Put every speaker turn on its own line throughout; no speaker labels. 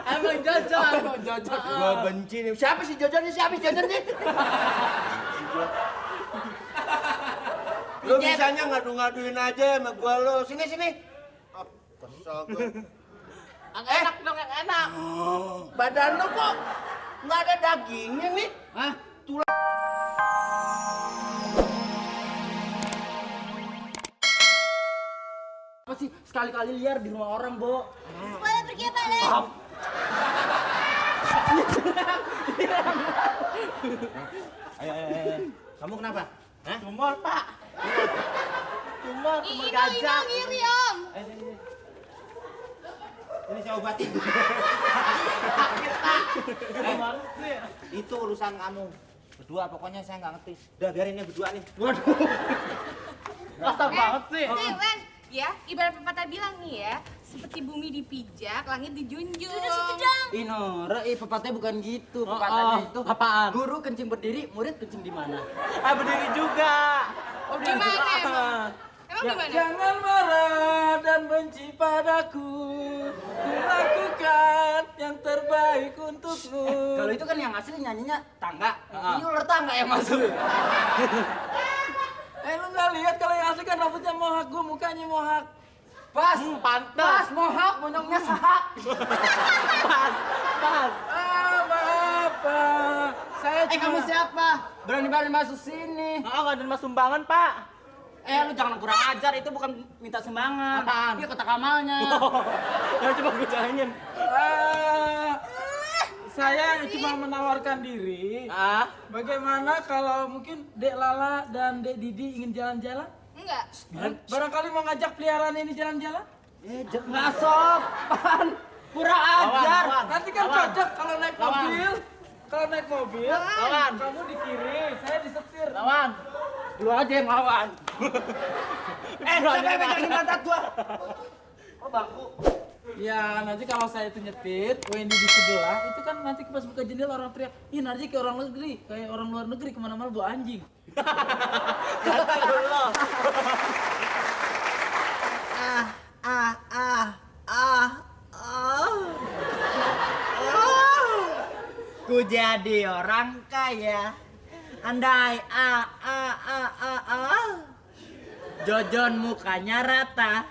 Emang Jojon.
Gua benci nih. Siapa sih Jojon nih? Lu bisanya ngadu-ngaduin aja sama gua lu. Sini. Kesel gua.
Yang enak dong, yang enak.
Badan lu kok nggak ada dagingnya nih?
Hah? Apa sih sekali-kali liar di rumah orang, Bo?
Boleh pergi apa, Le?
Ayo. Kamu kenapa? Hah?
Tumor, Pak. Tumor
Ino, ngiri, Om.
Ini saya obatin. Itu urusan kamu. Berdua pokoknya saya nggak ngerti. Udah biarin ini berdua nih.
Waduh. Kasar banget sih.
Nih, Wen, ya, ibarat pepatah bilang nih ya, seperti bumi dipijak, langit dijunjung. Duduk situ dong.
Inora, pepatahnya bukan gitu. Pepatahnya itu apaan? Guru kencing berdiri, murid kencing di mana? Berdiri juga. Oh,
Di mana emang? Emang di mana?
Jangan marah dan benci padaku. Ku lakukan yang terbaik untukmu. Kalau itu kan yang asli nyanyinya Tangga. Ini ular tangga yang masuk. Lu nggak lihat kalau yang asli kan rambutnya mohak, gua mukanya mohak. Pas, pantas. Pas, mohak, monyongnya sahak. Pas. Maaf, Pak. Saya kamu siapa? Berani-berani masuk sini. Nggak ada mas sumbangan, Pak. Lu jangan kurang ajar, itu bukan minta sumbangan. Apaan? Dia kotak amalnya. Ya coba gue jalanin. Saya cuma menawarkan diri. Bagaimana kalau mungkin Dek Lala dan Dek Didi ingin jalan-jalan?
Enggak.
Barangkali mau ngajak peliharaan ini jalan-jalan? Nggak sopan. Kurang ajar. Nanti kan cocok kalau naik mobil. Kalau naik mobil, kamu di kiri, saya di setir. Lawan. Lu aja yang lawan. Siapa yang pegangin pantat gua? Oh, bangku. Ya, nanti kalau saya itu nyetir, Wendy di sebelah, itu kan nanti pas buka jendela orang teriak, "Ih, Narji kayak orang negeri, kayak orang luar negeri kemana-mana bawa anjing." Ku jadi orang kaya. Andai Jojon mukanya rata.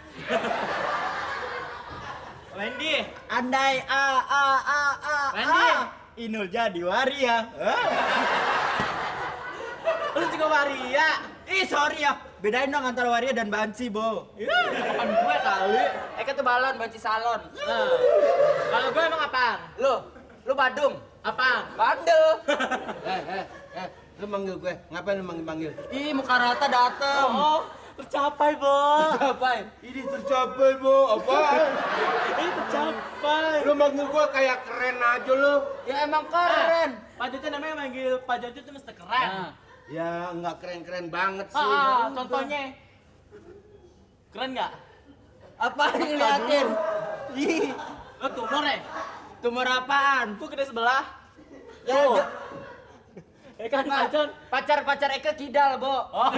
Wendy. Andai Wendy. Inul jadi waria. Lu juga waria. Sorry ya. Bedain dong antara waria dan banci, Bo. Kapan gue kali? Eka tuh balon, banci salon. Kalau gue emang apaan? Lu Badung. Apaan? Bandel.
Lu manggil gue. Ngapain lu manggil?
Ih, muka rata dateng. Tercapai, Bo. Tercapai.
Ini tercapai, Bo. Apaan?
Ini tercapai.
Lu manggil gue kayak keren aja lu.
Ya emang keren. Pak Jojo namanya manggil Pak Jojo itu mesti keren.
Ya nggak keren-keren banget sih.
Contohnya. Keren nggak? Apa yang ngeliatin? Ih. Lo tumor ya? Tumor apaan? Tuh gede sebelah. Ya, Eka Najon. Pacar Eka kidal, Bo. Oh,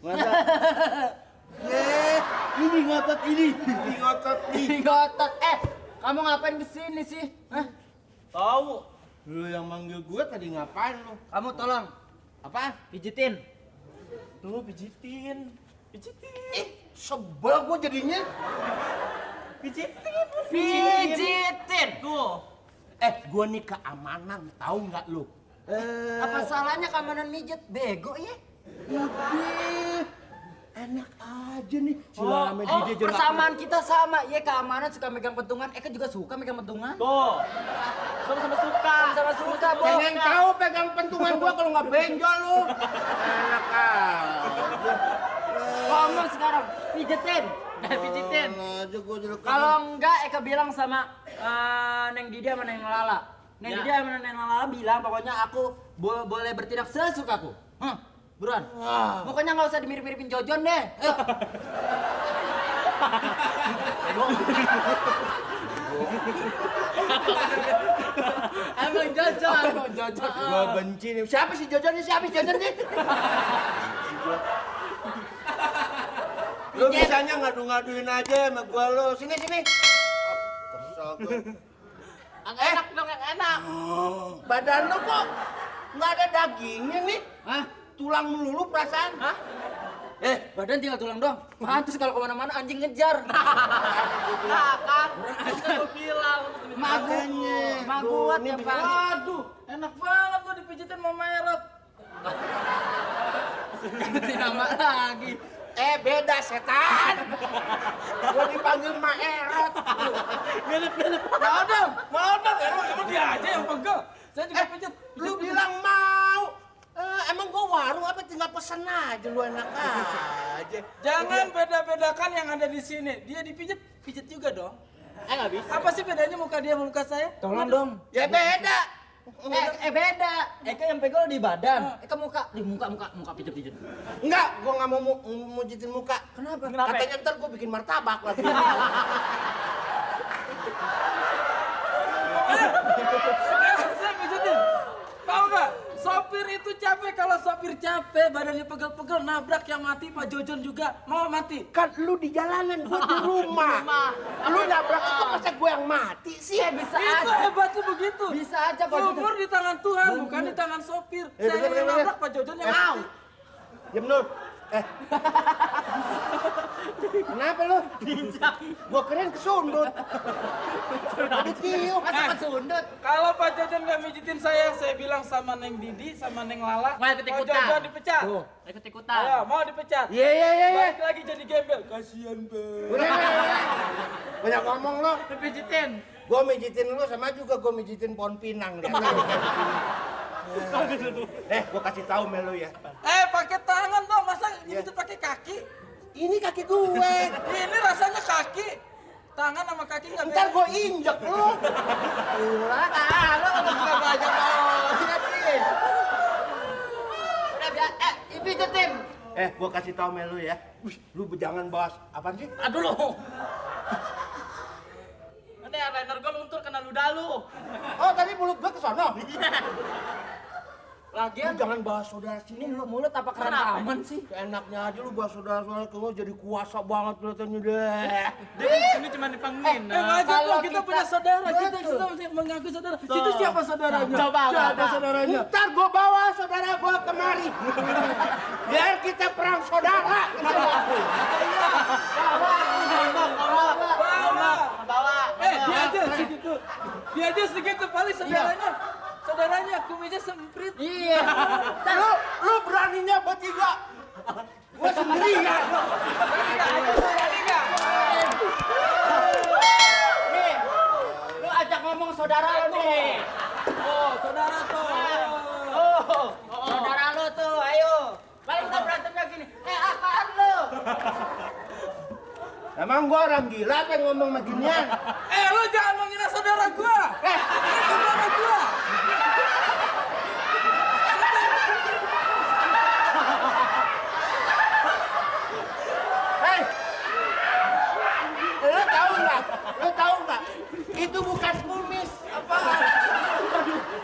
Masa? Ini ngotot ini.
Ngotot. Kamu ngapain kesini sih? Hah? Tahu.
Lu yang manggil gue tadi ngapain lu?
Kamu tolong. Apa? Pijitin. Tuh, pijitin.
Sebel gue jadinya.
Pijitin. Tuh.
Gue nih keamanan, tahu nggak lu?
Apa salahnya keamanan mijet? Bego ya?
Lebih enak aja nih. Selama dia
persamaan kita sama. Iya, keamanan suka megang pentungan. Eka juga suka megang pentungan. Tuh. Sama-sama suka, Bo.
pengen tahu pegang pentungan gue kalau nggak benjol lu. Enak aja.
Ngomong sekarang, pijitin. Pijitin. Kalau enggak, Eka bilang sama Neng Didi sama Neng Lala. Neng Didi sama Neng Lala bilang pokoknya aku boleh bertindak sesukaku. Buruan. Pokoknya nggak usah dimirip-miripin Jojon deh. Emang Jojon.
Jojon. Gua benci nih. Siapa sih Jojon nih? Lu bisanya ngadu-ngaduin aja sama gua lu. Sini. Kesel gua.
Yang enak dong, yang enak.
Badan lu kok nggak ada dagingnya nih?
Hah?
Tulang melulu perasaan?
Hah? Badan tinggal tulang doang. Pantes kalau kemana-mana anjing ngejar. Nah, kan. Gue bilang.
Makanya.
Kuat
Ini
ya, Pak.
Waduh, enak banget lo dipijitin Mama Erot.
Ganti nama lagi.
Beda setan. Gua dipanggil Mak Erot.
Mau dong. Emang dia aja yang pegel. Saya juga pijit.
Lu bilang mau. Emang gua warung apa tinggal pesen aja lu enak aja.
Jangan beda-bedakan yang ada di sini. Dia dipijit, pijit juga dong.
Nggak bisa.
Apa sih bedanya muka dia sama muka saya?
Tolong dong.
Ya beda.
Beda. Eka yang pegel di badan. Eka di muka pijet-pijet.
Enggak, gua nggak mau mujitin muka.
Kenapa?
Katanya ntar gua bikin martabak lagi.
Sekarang saya pijitin. Tahu nggak? Sopir itu capek. Kalau sopir capek, badannya pegel-pegel, nabrak yang mati Pak Jojon juga mau mati.
Kan lu di jalanan, gua di rumah. Lu nabrak itu masa gua yang mati sih?
Bisa
Itu
aja.
hebatnya begitu.
Bisa aja Pak Jojon.
Umur di tangan Tuhan, bukan di tangan sopir. Saya
bener,
yang
bener.
nabrak Pak Jojon yang mati.
Diam dulu. Kenapa lu? Gua keren kesundut. Ditiup.
Masa kesundut?
Kalau Pak Jojon nggak mijitin saya bilang sama Neng Didi, sama Neng Lala,
Mau ikut
Pak
ikutan.
Jojon dipecat.
Ikut-ikutan.
Ayo, mau dipecat.
Iya.
Balik lagi jadi gembel. Kasian Bang.
Udah. Banyak ngomong lo.
Pijitin.
Gua mijitin lu sama juga gua mijitin pohon pinang deh. Gua kasih tahu Melo ya.
Pakai tangan dong, masa itu pakai kaki?
Ini kaki gue.
Ini rasanya kaki. Tangan sama kaki nggak
Ntar
beda.
gua injek lu.
Lu nggak belajar lihat sih. Udah biar, pijitin.
Gua kasih tahu Melo ya. Lu jangan bahas apaan sih?
Aduh lo.
Ini eyeliner gue luntur kena ludah lu.
Oh, tadi mulut gua ke sono.
Lagian
Lu jangan bahas saudara sini lu.
mulut apa keran aman sih?
Enaknya aja lu bahas saudara-saudara lu jadi kuasa banget kelihatannya deh.
Ini cuma dipanggilin. Wajar dong, kita punya saudara. Kita mesti mengaku saudara. Itu siapa saudaranya?
Coba,
Siapa
Bang.
saudaranya?
Ntar gua bawa saudara gua kemari. Biar kita perang saudara.
Bawa.
Dia aja segitu paling saudaranya kumisnya semprit.
Iya.
Lu beraninya bertiga. Gua sendirian.
Nih, lu ajak ngomong saudara lu nih.
Oh, saudara tuh.
Saudara lu tuh, ayo. Paling kita berantemnya gini. Apaan lu?
Emang gua orang gila apa yang ngomong beginian?
Lu jangan menghina saudara gua. Ini saudara gua.
Hei! Lu tahu nggak? Itu bukan kumis.
Apaan?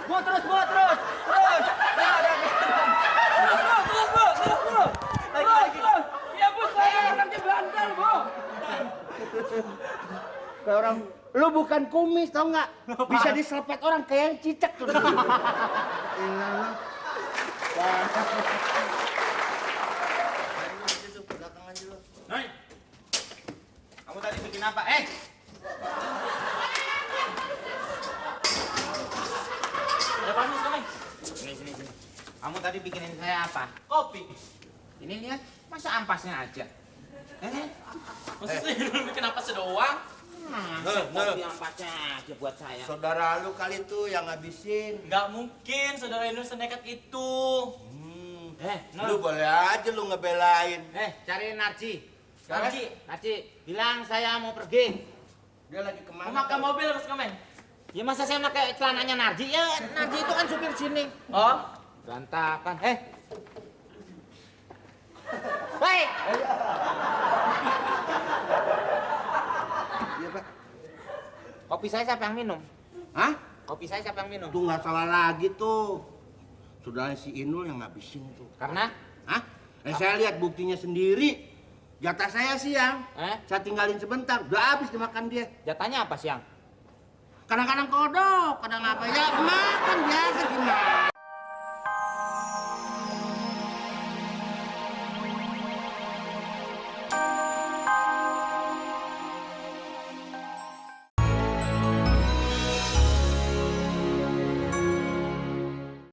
Bu, terus.
Terus, Bu. Terus. Ya, Bu, saya anaknya bandel, Bu.
Kayak orang, lu bukan kumis tau nggak? Bisa diselepet orang kayak yang cicak tuh.
Noi, kamu tadi bikin apa?
Ya panas kami.
Sini. Kamu tadi bikinin saya apa?
Kopi.
Ini lihat, masa ampasnya aja?
Masa sih lu bikin apa sih doang?
Kopi ampasnya aja buat saya.
Saudara lu kali tuh yang ngabisin.
Nggak mungkin saudara Inul senekat itu.
Lu boleh aja lu ngebelain.
Cariin Narji.
Narji.
Bilang saya mau pergi.
Dia lagi kemana?
Mau makan mobil harus komen.
Ya masa saya pakai celananya Narji? Ya Narji itu kan supir sini.
Oh,
Berantakan. Hei!
Iya, Pak.
Kopi saya siapa yang minum?
Hah?
Kopi saya siapa yang minum?
Tuh nggak salah lagi tuh. Saudaranya si Inul yang ngabisin tuh.
Karena?
Hah? Saya lihat buktinya sendiri. Jatah saya siang. Saya tinggalin sebentar. Udah habis dimakan dia.
Jatahnya apa siang?
Kadang-kadang kodok, kadang apa ya, emak.